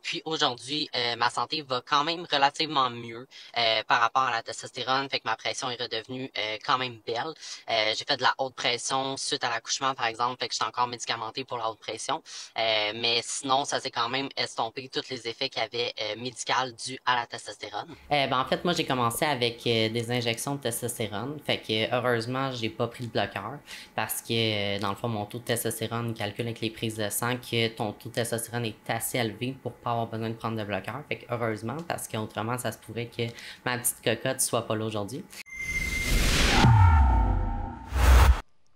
Puis aujourd'hui, ma santé va quand même relativement mieux par rapport à la testostérone, fait que ma pression est redevenue quand même belle. J'ai fait de la haute pression suite à l'accouchement, par exemple, fait que j'étais encore médicamentée pour la haute pression. Mais sinon, ça s'est quand même estompé tous les effets qu'il y avait médicaux dus à la testostérone. En fait, moi, j'ai commencé avec des injections de testostérone. Fait que, heureusement, j'ai pas pris le bloqueur parce que, dans le fond, mon taux de testostérone calcule avec les prises de sang que ton taux de testostérone est assez élevé pour pas avoir besoin de prendre de bloqueur. Fait que, heureusement, parce qu'autrement, ça se pourrait que ma petite cocotte soit pas là aujourd'hui.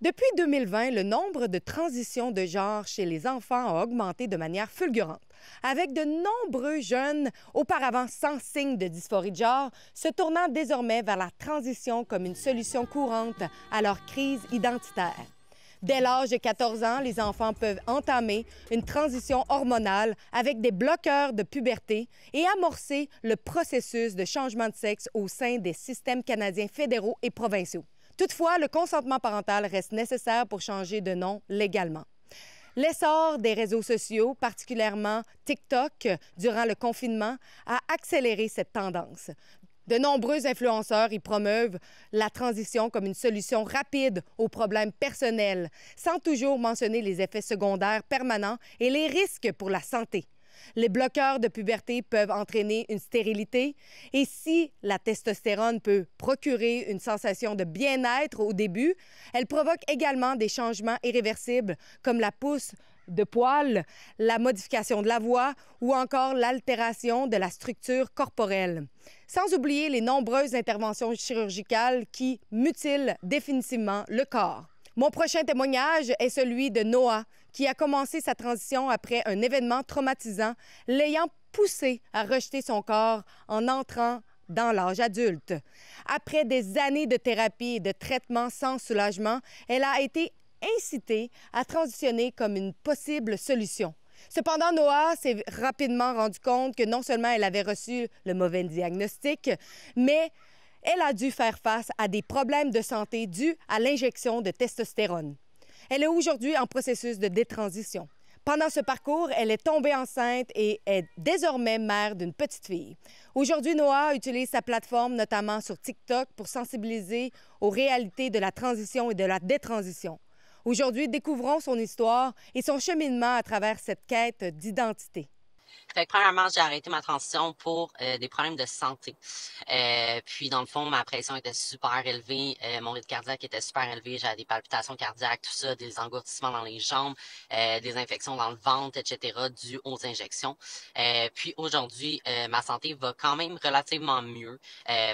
Depuis 2020, le nombre de transitions de genre chez les enfants a augmenté de manière fulgurante, avec de nombreux jeunes auparavant sans signe de dysphorie de genre se tournant désormais vers la transition comme une solution courante à leur crise identitaire. Dès l'âge de 14 ans, les enfants peuvent entamer une transition hormonale avec des bloqueurs de puberté et amorcer le processus de changement de sexe au sein des systèmes canadiens fédéraux et provinciaux. Toutefois, le consentement parental reste nécessaire pour changer de nom légalement. L'essor des réseaux sociaux, particulièrement TikTok, durant le confinement, a accéléré cette tendance. De nombreux influenceurs y promeuvent la transition comme une solution rapide aux problèmes personnels, sans toujours mentionner les effets secondaires permanents et les risques pour la santé. Les bloqueurs de puberté peuvent entraîner une stérilité et si la testostérone peut procurer une sensation de bien-être au début, elle provoque également des changements irréversibles comme la pousse de poils, la modification de la voix ou encore l'altération de la structure corporelle. Sans oublier les nombreuses interventions chirurgicales qui mutilent définitivement le corps. Mon prochain témoignage est celui de Noah, qui a commencé sa transition après un événement traumatisant, l'ayant poussé à rejeter son corps en entrant dans l'âge adulte. Après des années de thérapie et de traitement sans soulagement, elle a été incitée à transitionner comme une possible solution. Cependant, Noah s'est rapidement rendu compte que non seulement elle avait reçu le mauvais diagnostic, mais elle a dû faire face à des problèmes de santé dus à l'injection de testostérone. Elle est aujourd'hui en processus de détransition. Pendant ce parcours, elle est tombée enceinte et est désormais mère d'une petite fille. Aujourd'hui, Noah utilise sa plateforme, notamment sur TikTok, pour sensibiliser aux réalités de la transition et de la détransition. Aujourd'hui, découvrons son histoire et son cheminement à travers cette quête d'identité. Fait que premièrement, j'ai arrêté ma transition pour des problèmes de santé. Puis dans le fond, ma pression était super élevée, mon rythme cardiaque était super élevé, j'avais des palpitations cardiaques, tout ça, des engourdissements dans les jambes, des infections dans le ventre, etc., dues aux injections. Puis aujourd'hui, ma santé va quand même relativement mieux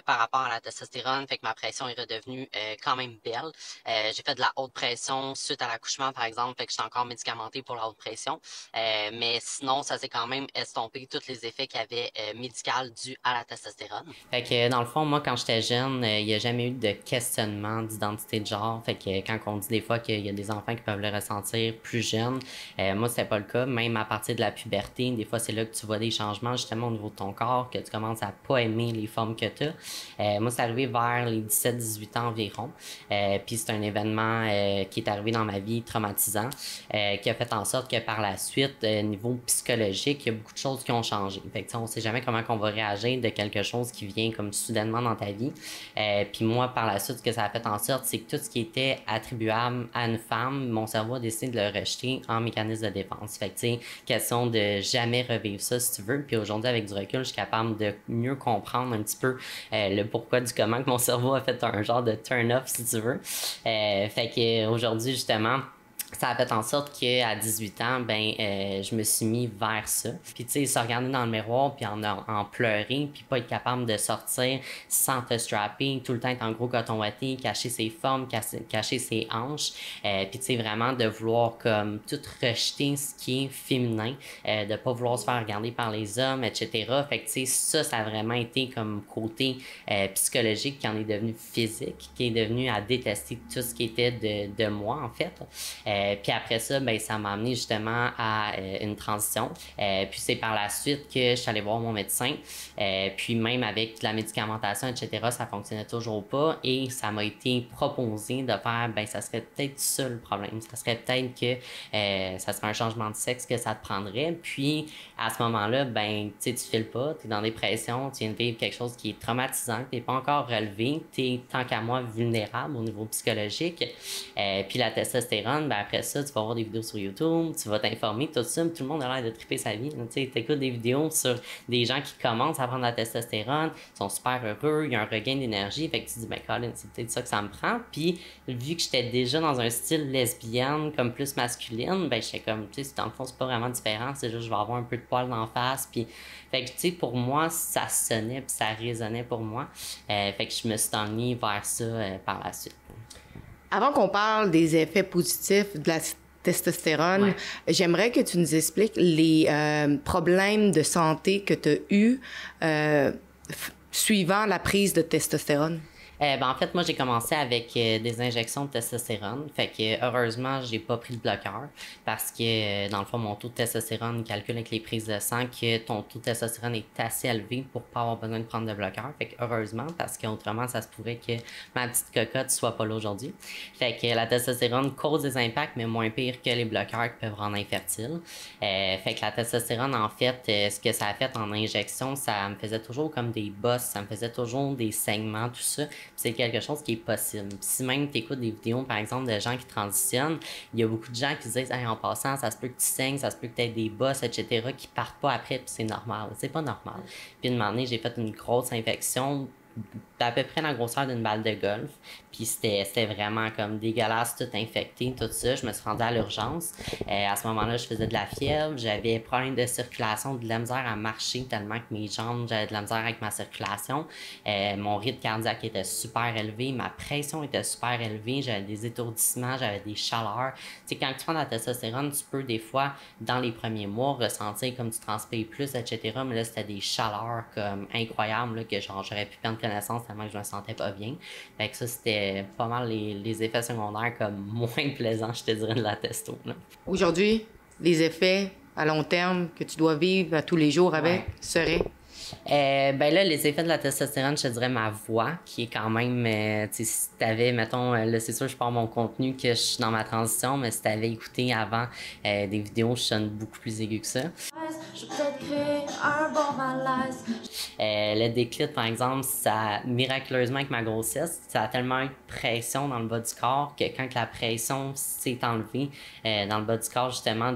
par rapport à la testostérone, fait que ma pression est redevenue quand même belle. J'ai fait de la haute pression suite à l'accouchement, par exemple, fait que j'étais encore médicamentée pour la haute pression. Mais sinon, ça s'est quand même estompé tous les effets qu'il y avait médicaux dus à la testostérone. Fait que dans le fond, moi, quand j'étais jeune, il n'y a jamais eu de questionnement d'identité de genre. Fait que quand on dit des fois qu'il y a des enfants qui peuvent le ressentir plus jeunes, moi, c'était pas le cas. Même à partir de la puberté, des fois, c'est là que tu vois des changements justement au niveau de ton corps, que tu commences à pas aimer les formes que tu as. Moi, c'est arrivé vers les 17-18 ans environ. Puis c'est un événement qui est arrivé dans ma vie traumatisant, qui a fait en sorte que par la suite, niveau psychologique, il y a beaucoup de choses qui ont changé. Fait que, on sait jamais comment on va réagir de quelque chose qui vient comme soudainement dans ta vie. Puis moi, par la suite, ce que ça a fait en sorte, c'est que tout ce qui était attribuable à une femme, mon cerveau a décidé de le rejeter en mécanisme de défense. Fait que, tu sais, question de jamais revivre ça si tu veux. Puis aujourd'hui, avec du recul, je suis capable de mieux comprendre un petit peu le pourquoi du comment que mon cerveau a fait un genre de turn-off, si tu veux. Fait que aujourd'hui, justement, ça a fait en sorte qu'à 18 ans, je me suis mis vers ça. Puis tu sais, se regarder dans le miroir, puis en pleurer, puis pas être capable de sortir sans te strapper, tout le temps être en gros coton watté, cacher ses formes, cacher ses hanches. Puis tu sais, vraiment de vouloir comme tout rejeter ce qui est féminin, de pas vouloir se faire regarder par les hommes, etc. Fait que tu sais, ça a vraiment été comme côté psychologique qui en est devenu physique, qui est devenu à détester tout ce qui était de moi, en fait. Puis après ça, ben, ça m'a amené justement à une transition. Puis c'est par la suite que je suis allée voir mon médecin. Puis même avec de la médicamentation, etc., ça fonctionnait toujours pas. Et ça m'a été proposé de faire, ben ça serait peut-être ça le problème. Ça serait peut-être que ça serait un changement de sexe que ça te prendrait. Puis à ce moment-là, ben tu files pas, tu es dans des pressions, tu viens de vivre quelque chose qui est traumatisant, que tu n'es pas encore relevé, tu es tant qu'à moi vulnérable au niveau psychologique. Puis la testostérone, ben après ça, tu vas voir des vidéos sur YouTube, tu vas t'informer, tout ça, tout le monde a l'air de triper sa vie. Tu écoutes des vidéos sur des gens qui commencent à prendre la testostérone, sont super heureux, il y a un regain d'énergie, fait que tu te dis, ben Colin, c'est peut-être ça que ça me prend. Puis vu que j'étais déjà dans un style lesbienne, comme plus masculine, ben j'étais comme, tu sais, dans le fond, c'est pas vraiment différent, c'est juste je vais avoir un peu de poils d'en face, puis fait que, tu sais, pour moi, ça sonnait, puis ça résonnait pour moi. Fait que je me suis enlignée vers ça par la suite. Avant qu'on parle des effets positifs de la testostérone, j'aimerais que tu nous expliques les problèmes de santé que tu as eus suivant la prise de testostérone. Ben, en fait, moi, j'ai commencé avec des injections de testostérone. Fait que, heureusement, j'ai pas pris le bloqueur parce que, dans le fond, mon taux de testostérone calcule avec les prises de sang que ton taux de testostérone est assez élevé pour pas avoir besoin de prendre de bloqueur. Fait que, heureusement, parce qu'autrement, ça se pourrait que ma petite cocotte soit pas là aujourd'hui. Fait que la testostérone cause des impacts, mais moins pire que les bloqueurs qui peuvent rendre infertile. Fait que la testostérone, en fait, ce que ça a fait en injection, ça me faisait toujours comme des bosses, ça me faisait toujours des saignements, tout ça. C'est quelque chose qui est possible. Puis si même tu écoutes des vidéos, par exemple, de gens qui transitionnent, il y a beaucoup de gens qui se disent hey, en passant, ça se peut que tu saignes, ça se peut que tu aies des bosses, etc., qui partent pas après, puis c'est normal. C'est pas normal. Puis une moment donné, j'ai fait une grosse infection d'à peu près la grosseur d'une balle de golf. Puis c'était vraiment comme dégueulasse, tout infecté, tout ça. Je me suis rendue à l'urgence. À ce moment-là, je faisais de la fièvre. J'avais problème de circulation, de la misère à marcher tellement que mes jambes, j'avais de la misère avec ma circulation. Mon rythme cardiaque était super élevé. Ma pression était super élevée. J'avais des étourdissements, j'avais des chaleurs. Tu sais, quand tu prends de la testostérone, tu peux des fois, dans les premiers mois, ressentir comme tu transpires plus, etc. Mais là, c'était des chaleurs comme incroyables là, que genre j'aurais pu perdre connaissance tellement que je me sentais pas bien. Fait que ça, c'était pas mal les effets secondaires comme moins plaisants, je te dirais, de la testo. Aujourd'hui, les effets à long terme que tu dois vivre à tous les jours avec seraient? Ben là, les effets de la testostérone, je te dirais ma voix, qui est quand même, tu sais, si t'avais, mettons, là, c'est sûr, je parle mon contenu que je suis dans ma transition, mais si t'avais écouté avant des vidéos, je sonne beaucoup plus aigu que ça. Je peux peut-être créer un bon malaise. Le déclic, par exemple, ça, miraculeusement, avec ma grossesse, ça a tellement eu de pression dans le bas du corps que quand la pression s'est enlevée dans le bas du corps, justement,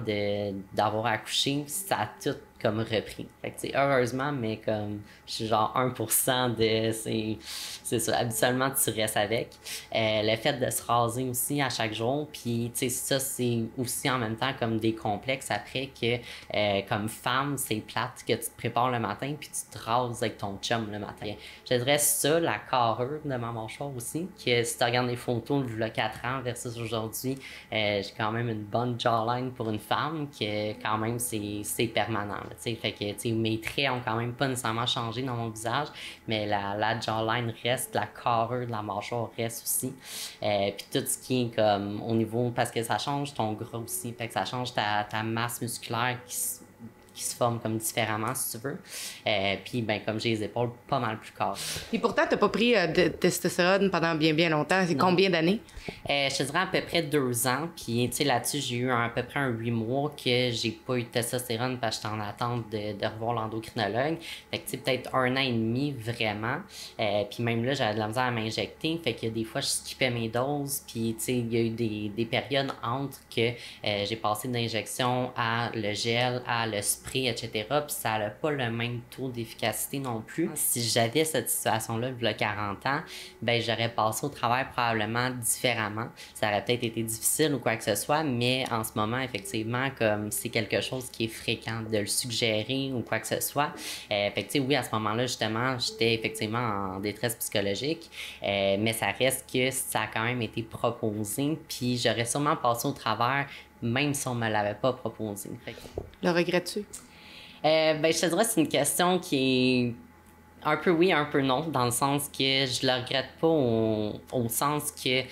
d'avoir accouché, ça a tout comme repris. Fait que, heureusement, mais comme je suis genre 1% de... C'est ça. Habituellement, tu restes avec. Le fait de se raser aussi à chaque jour, puis tu sais, ça, c'est aussi en même temps comme des complexes après que comme femme, c'est plate que tu te prépares le matin puis tu te rases avec ton chum le matin. Je dirais ça, la carrure de ma mâchoire aussi, que si tu regardes les photos de 4 ans versus aujourd'hui, j'ai quand même une bonne jawline pour une femme, que quand même, c'est permanent. Là, fait que mes traits ont quand même pas nécessairement changé dans mon visage, mais la jawline reste, la carrure de la mâchoire reste aussi. Puis tout ce qui est comme au niveau, parce que ça change ton gras aussi, fait que ça change ta masse musculaire qui se forme comme différemment, si tu veux. Puis, ben, comme j'ai les épaules pas mal plus cassées. Puis pourtant, t'as pas pris de testostérone pendant bien longtemps. C'est combien d'années? Je te dirais à peu près 2 ans. Puis, tu sais, là-dessus, j'ai eu à peu près 8 mois que j'ai pas eu de testostérone parce que j'étais en attente de revoir l'endocrinologue. Fait que, tu sais, peut-être 1 an et demi, vraiment. Puis même là, j'avais de la misère à m'injecter. Fait que des fois, je skippais mes doses. Puis, tu sais, il y a eu des périodes entre que j'ai passé d'injection à le gel, à le spray, etc. Puis ça n'a pas le même taux d'efficacité non plus. Si j'avais cette situation-là, il y a 40 ans, ben j'aurais passé au travail probablement différemment. Ça aurait peut-être été difficile ou quoi que ce soit, mais en ce moment, effectivement, comme c'est quelque chose qui est fréquent de le suggérer ou quoi que ce soit. Fait que, tu sais, oui, à ce moment-là, justement, j'étais effectivement en détresse psychologique, mais ça reste que ça a quand même été proposé, puis j'aurais sûrement passé au travers même si on me l'avait pas proposé. Le regrettes-tu? Ben, je te dirais que c'est une question qui est Un peu oui, un peu non, dans le sens que je le regrette pas au sens que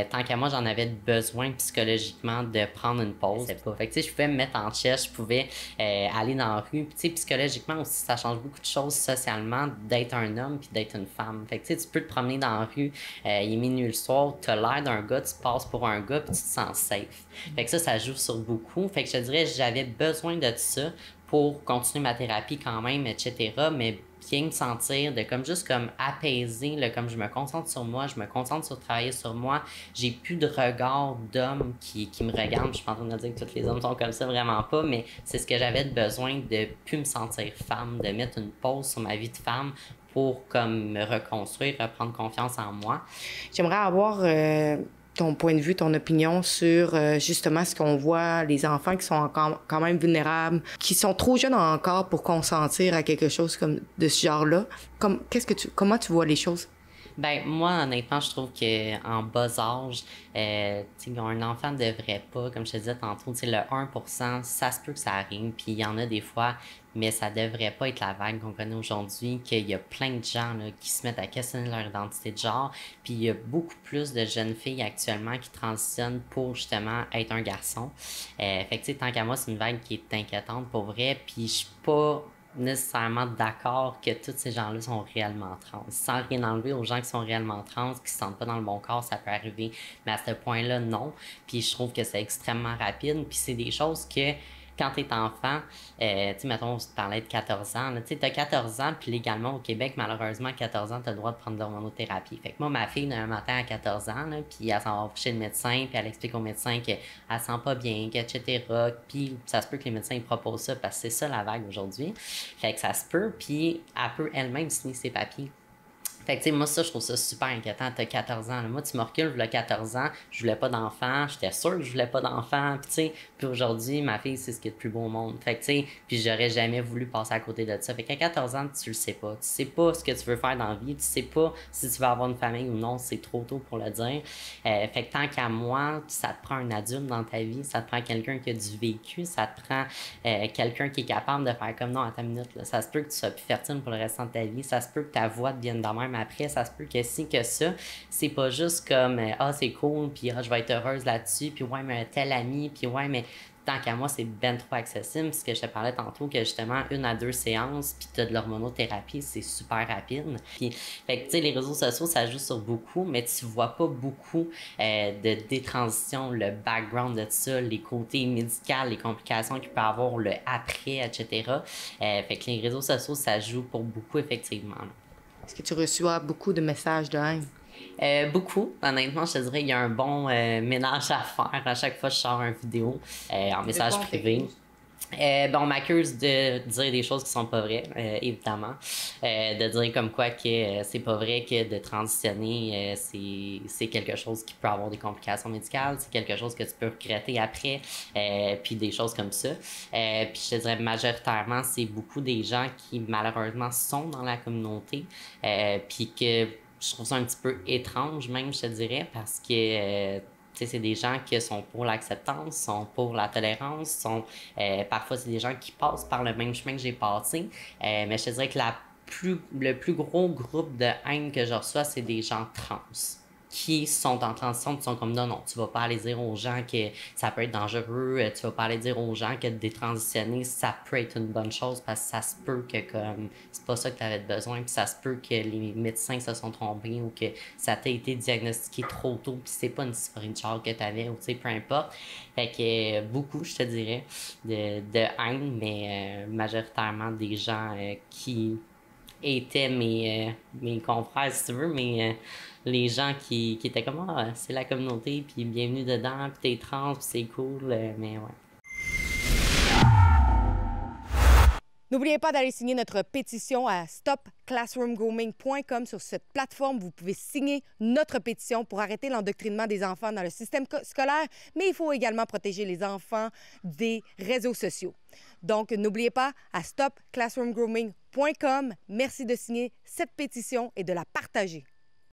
tant qu'à moi, j'en avais besoin psychologiquement de prendre une pause. C'est pas. Fait que, tu sais, je pouvais me mettre en chest, je pouvais aller dans la rue. Puis, tu sais, psychologiquement aussi, ça change beaucoup de choses socialement d'être un homme puis d'être une femme. Fait que, tu sais, tu peux te promener dans la rue, il est minuit le soir, t'as l'air d'un gars, tu passes pour un gars puis tu te sens safe. Fait que ça joue sur beaucoup. Fait que je te dirais, j'avais besoin de ça pour continuer ma thérapie quand même, etc. Mais bien me sentir, de comme juste comme apaiser, là, comme je me concentre sur moi, je me concentre sur travailler sur moi, j'ai plus de regard d'homme qui me regarde. Je suis pas en train de dire que tous les hommes sont comme ça, vraiment pas, mais c'est ce que j'avais besoin de plus me sentir femme, de mettre une pause sur ma vie de femme pour comme me reconstruire, reprendre confiance en moi. J'aimerais avoir ton point de vue, ton opinion sur justement ce qu'on voit, les enfants qui sont encore quand même vulnérables, qui sont trop jeunes encore pour consentir à quelque chose comme de ce genre-là. Comment tu vois les choses? Ben moi, honnêtement, je trouve qu'en bas âge, un enfant ne devrait pas, comme je te disais tantôt, le 1%, ça se peut que ça arrive, puis il y en a des fois, mais ça devrait pas être la vague qu'on connaît aujourd'hui, qu'il y a plein de gens là, qui se mettent à questionner leur identité de genre, puis il y a beaucoup plus de jeunes filles actuellement qui transitionnent pour justement être un garçon. Fait que tu sais, tant qu'à moi, c'est une vague qui est inquiétante pour vrai, puis je suis pas nécessairement d'accord que tous ces gens-là sont réellement trans. Sans rien enlever aux gens qui sont réellement trans, qui se sentent pas dans le bon corps, ça peut arriver. Mais à ce point-là, non. Puis je trouve que c'est extrêmement rapide. Puis c'est des choses que, quand t'es enfant, tu sais, mettons, on se parlait de 14 ans, tu sais, t'as 14 ans, puis légalement au Québec, malheureusement, à 14 ans, t'as le droit de prendre de l'hormonothérapie. Fait que moi, ma fille, un matin à 14 ans, là, puis elle s'en va chez le médecin, puis elle explique au médecin qu'elle sent pas bien, etc. Puis ça se peut que les médecins ils proposent ça, parce que c'est ça la vague aujourd'hui. Fait que ça se peut, puis elle peut elle-même signer ses papiers. Fait que, tu sais, moi, ça, je trouve ça super inquiétant. T'as 14 ans. Là. Moi, tu me recules, je 14 ans, je voulais pas d'enfant, j'étais sûre que je voulais pas d'enfant. Puis, tu sais, puis aujourd'hui, ma fille, c'est ce qui est le plus beau au monde. Fait que, tu sais, puis j'aurais jamais voulu passer à côté de ça. Fait qu'à 14 ans, tu le sais pas. Tu sais pas ce que tu veux faire dans la vie. Tu sais pas si tu vas avoir une famille ou non. C'est trop tôt pour le dire. Fait que tant qu'à moi, ça te prend un adulte dans ta vie. Ça te prend quelqu'un qui a du vécu. Ça te prend quelqu'un qui est capable de faire comme non, à ta minute. Là. Ça se peut que tu sois plus fertile pour le restant de ta vie. Ça se peut que ta voix devienne de même après, ça se peut que si, que ça, c'est pas juste comme ah, c'est cool, puis ah, je vais être heureuse là-dessus, puis ouais, mais tel ami, puis ouais, mais tant qu'à moi, c'est ben trop accessible. Ce que je te parlais tantôt, que justement, 1 à 2 séances, puis t'as de l'hormonothérapie, c'est super rapide. Puis, fait que, tu sais, les réseaux sociaux, ça joue sur beaucoup, mais tu vois pas beaucoup de détransitions, le background de ça, les côtés médicaux, les complications qu'il peut avoir, le après, etc. Fait que les réseaux sociaux, ça joue pour beaucoup, effectivement. Là. Est-ce que tu reçois beaucoup de messages de haine? Beaucoup. Honnêtement, je te dirais qu'il y a un bon ménage à faire à chaque fois que je sors une vidéo en message privé. On m'accuse de dire des choses qui sont pas vraies, évidemment. De dire comme quoi que c'est pas vrai que de transitionner, c'est quelque chose qui peut avoir des complications médicales, c'est quelque chose que tu peux regretter après, puis des choses comme ça. Puis je te dirais majoritairement, c'est beaucoup des gens qui malheureusement sont dans la communauté, puis que je trouve ça un petit peu étrange même, je te dirais, parce que c'est des gens qui sont pour l'acceptance, sont pour la tolérance, parfois c'est des gens qui passent par le même chemin que j'ai passé, mais je te dirais que le plus gros groupe de haine que je reçois, c'est des gens trans qui sont en transition, qui sont comme non, tu vas pas aller dire aux gens que ça peut être dangereux, tu vas pas aller dire aux gens que de détransitionner, ça peut être une bonne chose parce que ça se peut que comme c'est pas ça que tu avais besoin, puis ça se peut que les médecins se sont trompés ou que ça t'a été diagnostiqué trop tôt, puis c'est pas une dysphorie de genre que tu avais, ou tu sais, peu importe. Fait que beaucoup, je te dirais, de haine, mais majoritairement des gens qui étaient mes confrères, si tu veux, mais les gens qui étaient comme ah, c'est la communauté, puis bienvenue dedans, puis t'es trans, puis c'est cool, mais ouais. N'oubliez pas d'aller signer notre pétition à stopclassroomgrooming.com. Sur cette plateforme, vous pouvez signer notre pétition pour arrêter l'endoctrinement des enfants dans le système scolaire, mais il faut également protéger les enfants des réseaux sociaux. Donc, n'oubliez pas à stopclassroomgrooming.com. Merci de signer cette pétition et de la partager.